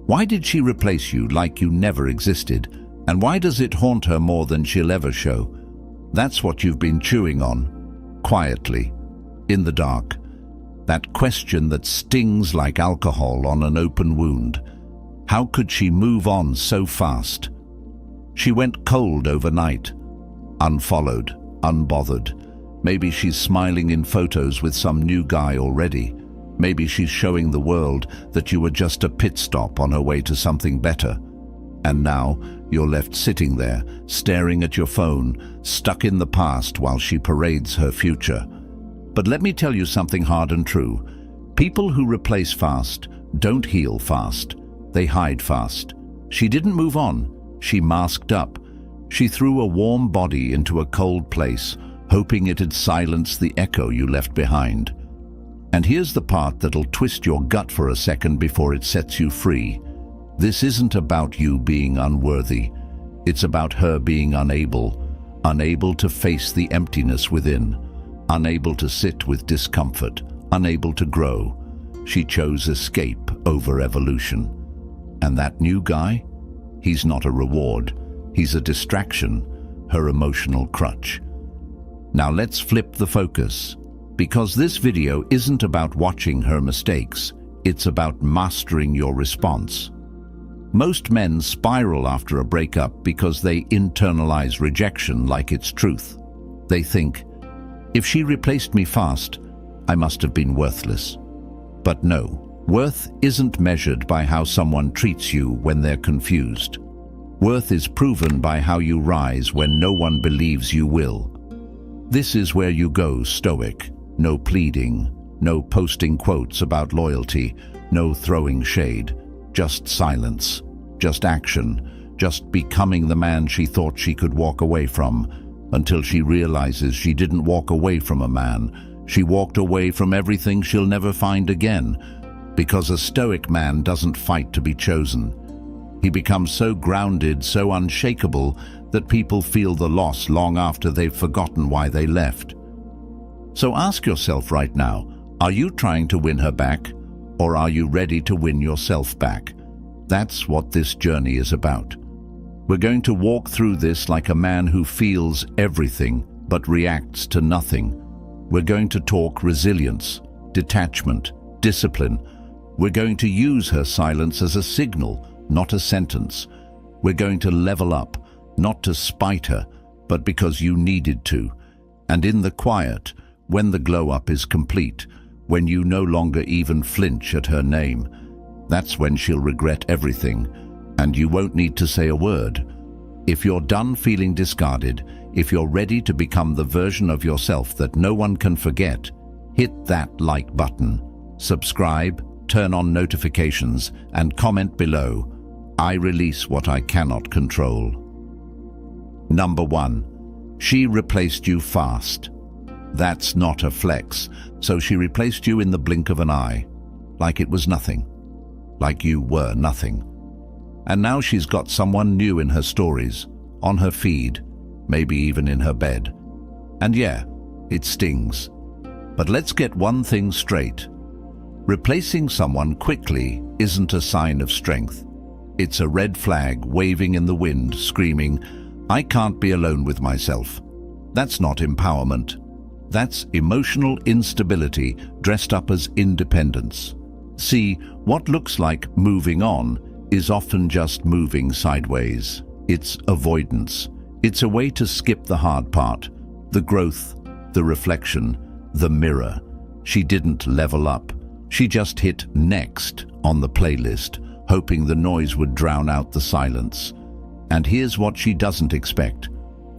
Why did she replace you like you never existed? And why does it haunt her more than she'll ever show? That's what you've been chewing on, quietly, in the dark. That question that stings like alcohol on an open wound. How could she move on so fast? She went cold overnight, unfollowed, unbothered. Maybe she's smiling in photos with some new guy already. Maybe she's showing the world that you were just a pit stop on her way to something better. And now you're left sitting there, staring at your phone, stuck in the past while she parades her future. But let me tell you something hard and true. People who replace fast don't heal fast. They hide fast. She didn't move on. She masked up. She threw a warm body into a cold place, hoping it'd silence the echo you left behind. And here's the part that'll twist your gut for a second before it sets you free. This isn't about you being unworthy. It's about her being unable to face the emptiness within, unable to sit with discomfort, unable to grow. She chose escape over evolution. And that new guy? He's not a reward. He's a distraction, her emotional crutch. Now let's flip the focus, because this video isn't about watching her mistakes. It's about mastering your response. Most men spiral after a breakup because they internalize rejection like it's truth. They think, if she replaced me fast, I must have been worthless. But no, worth isn't measured by how someone treats you when they're confused. Worth is proven by how you rise when no one believes you will. This is where you go stoic. No pleading, no posting quotes about loyalty, no throwing shade. Just silence, just action, just becoming the man she thought she could walk away from, until she realizes she didn't walk away from a man. She walked away from everything she'll never find again, because a stoic man doesn't fight to be chosen. He becomes so grounded, so unshakable, that people feel the loss long after they've forgotten why they left. So ask yourself right now, are you trying to win her back, or are you ready to win yourself back? That's what this journey is about. We're going to walk through this like a man who feels everything but reacts to nothing. We're going to talk resilience, detachment, discipline. We're going to use her silence as a signal, not a sentence. We're going to level up, not to spite her, but because you needed to. And in the quiet, when the glow-up is complete, when you no longer even flinch at her name, that's when she'll regret everything, and you won't need to say a word. If you're done feeling discarded, if you're ready to become the version of yourself that no one can forget, hit that like button, subscribe, turn on notifications, and comment below. I release what I cannot control. Number 1. She replaced you fast. That's not a flex. So she replaced you in the blink of an eye, like it was nothing, like you were nothing. And now she's got someone new in her stories, on her feed, maybe even in her bed. And yeah, it stings. But let's get one thing straight. Replacing someone quickly isn't a sign of strength. It's a red flag waving in the wind, screaming, I can't be alone with myself. That's not empowerment. That's emotional instability dressed up as independence. See, what looks like moving on is often just moving sideways. It's avoidance. It's a way to skip the hard part, the growth, the reflection, the mirror. She didn't level up. She just hit next on the playlist, hoping the noise would drown out the silence. And here's what she doesn't expect: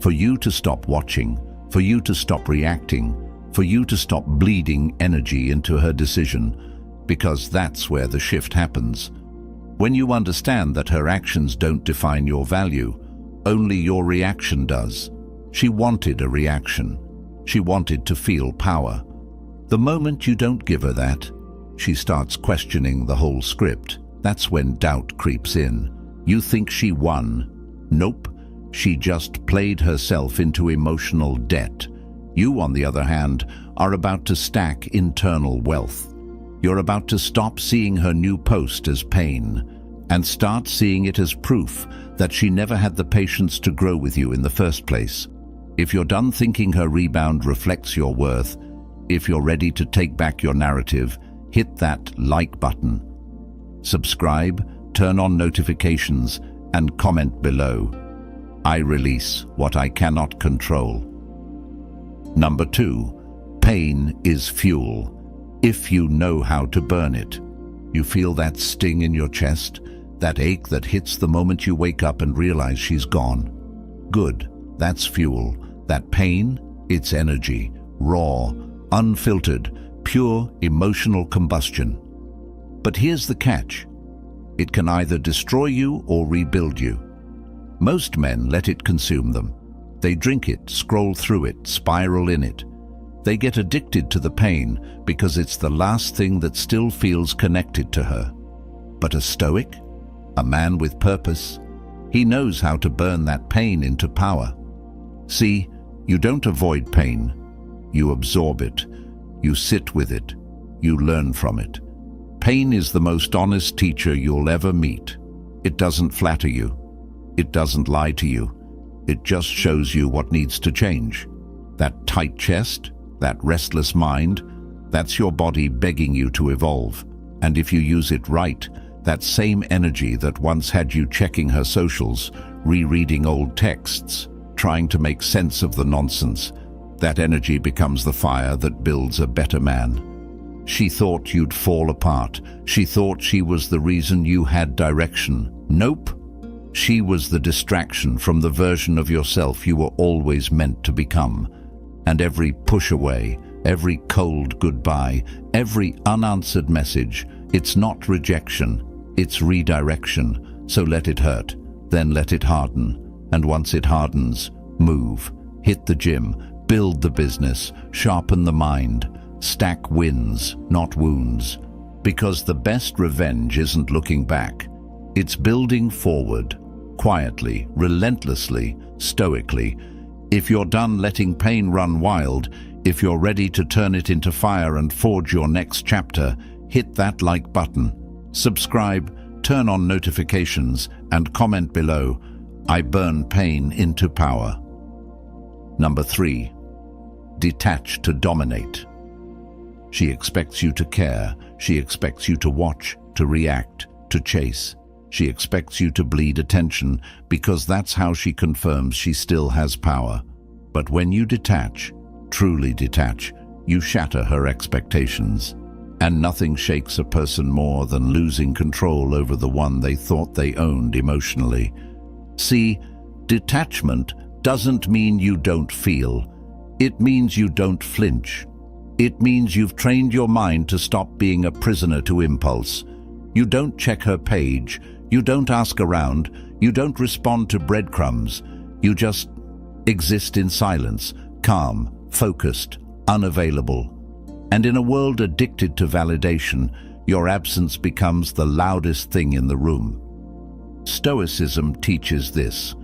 for you to stop watching, for you to stop reacting, for you to stop bleeding energy into her decision, because that's where the shift happens. When you understand that her actions don't define your value, only your reaction does. She wanted a reaction. She wanted to feel power. The moment you don't give her that, she starts questioning the whole script. That's when doubt creeps in. You think she won. Nope. She just played herself into emotional debt. You, on the other hand, are about to stack internal wealth. You're about to stop seeing her new post as pain, and start seeing it as proof that she never had the patience to grow with you in the first place. If you're done thinking her rebound reflects your worth, if you're ready to take back your narrative, hit that like button. Subscribe, turn on notifications, and comment below. I release what I cannot control. Number 2, pain is fuel. If you know how to burn it. You feel that sting in your chest, that ache that hits the moment you wake up and realize she's gone. Good, that's fuel. That pain, it's energy, raw, unfiltered, pure emotional combustion. But here's the catch. It can either destroy you or rebuild you. Most men let it consume them. They drink it, scroll through it, spiral in it. They get addicted to the pain because it's the last thing that still feels connected to her. But a Stoic, a man with purpose, he knows how to burn that pain into power. See, you don't avoid pain. You absorb it. You sit with it. You learn from it. Pain is the most honest teacher you'll ever meet. It doesn't flatter you. It doesn't lie to you. It just shows you what needs to change. That tight chest, that restless mind, that's your body begging you to evolve. And if you use it right, that same energy that once had you checking her socials, rereading old texts, trying to make sense of the nonsense, that energy becomes the fire that builds a better man. She thought you'd fall apart. She thought she was the reason you had direction. Nope. She was the distraction from the version of yourself you were always meant to become. And every push away, every cold goodbye, every unanswered message, it's not rejection, it's redirection. So let it hurt, then let it harden. And once it hardens, move, hit the gym, build the business, sharpen the mind, stack wins, not wounds. Because the best revenge isn't looking back. It's building forward, quietly, relentlessly, stoically. If you're done letting pain run wild, if you're ready to turn it into fire and forge your next chapter, hit that like button. Subscribe, turn on notifications, and comment below. I burn pain into power. Number 3, detach to dominate. She expects you to care. She expects you to watch, to react, to chase. She expects you to bleed attention because that's how she confirms she still has power. But when you detach, truly detach, you shatter her expectations. And nothing shakes a person more than losing control over the one they thought they owned emotionally. See, detachment doesn't mean you don't feel. It means you don't flinch. It means you've trained your mind to stop being a prisoner to impulse. You don't check her page. You don't ask around. You don't respond to breadcrumbs. You just exist in silence, calm, focused, unavailable. And in a world addicted to validation, your absence becomes the loudest thing in the room. Stoicism teaches this.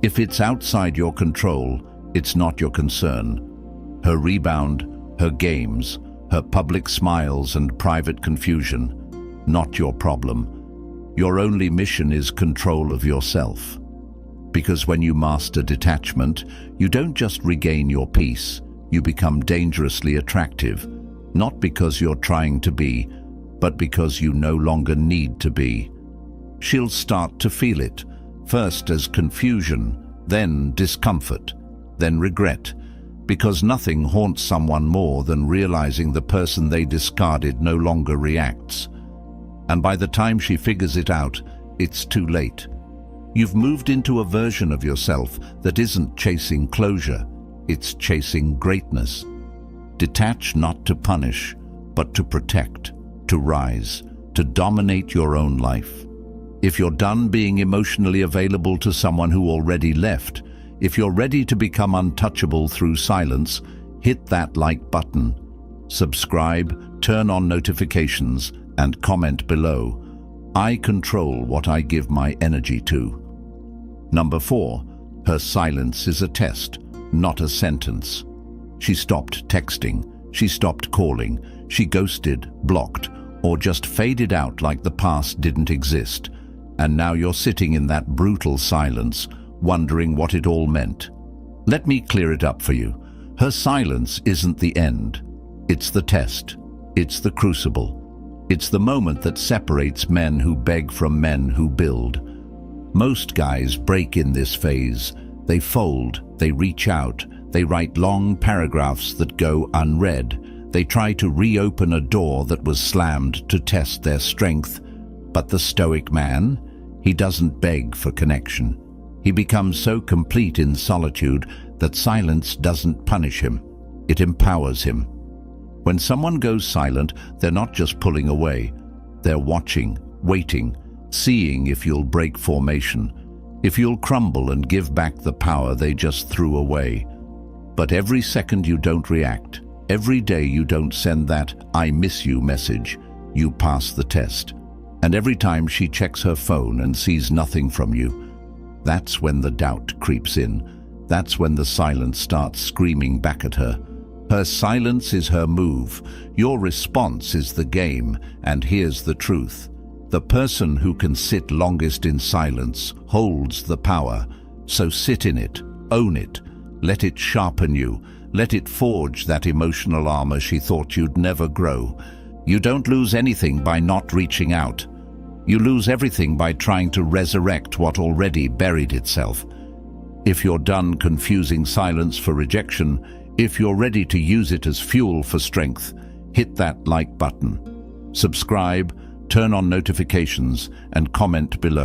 If it's outside your control, it's not your concern. Her rebound, her games, her public smiles and private confusion, not your problem. Your only mission is control of yourself. Because when you master detachment, you don't just regain your peace, you become dangerously attractive, not because you're trying to be, but because you no longer need to be. She'll start to feel it, first as confusion, then discomfort, then regret, because nothing haunts someone more than realizing the person they discarded no longer reacts. And by the time she figures it out, it's too late. You've moved into a version of yourself that isn't chasing closure, it's chasing greatness. Detach not to punish, but to protect, to rise, to dominate your own life. If you're done being emotionally available to someone who already left, if you're ready to become untouchable through silence, hit that like button. Subscribe, turn on notifications, and comment below. I control what I give my energy to. Number 4, her silence is a test, not a sentence. She stopped texting, she stopped calling, she ghosted, blocked, or just faded out like the past didn't exist. And now you're sitting in that brutal silence, wondering what it all meant. Let me clear it up for you. Her silence isn't the end. It's the test. It's the crucible. It's the moment that separates men who beg from men who build. Most guys break in this phase. They fold, they reach out, they write long paragraphs that go unread. They try to reopen a door that was slammed to test their strength. But the Stoic man, he doesn't beg for connection. He becomes so complete in solitude that silence doesn't punish him. It empowers him. When someone goes silent, they're not just pulling away. They're watching, waiting, seeing if you'll break formation, if you'll crumble and give back the power they just threw away. But every second you don't react, every day you don't send that "I miss you" message, you pass the test. And every time she checks her phone and sees nothing from you, that's when the doubt creeps in. That's when the silence starts screaming back at her. Her silence is her move. Your response is the game. And here's the truth. The person who can sit longest in silence holds the power. So sit in it, own it, let it sharpen you, let it forge that emotional armor she thought you'd never grow. You don't lose anything by not reaching out. You lose everything by trying to resurrect what already buried itself. If you're done confusing silence for rejection, if you're ready to use it as fuel for strength, hit that like button. Subscribe, turn on notifications, and comment below.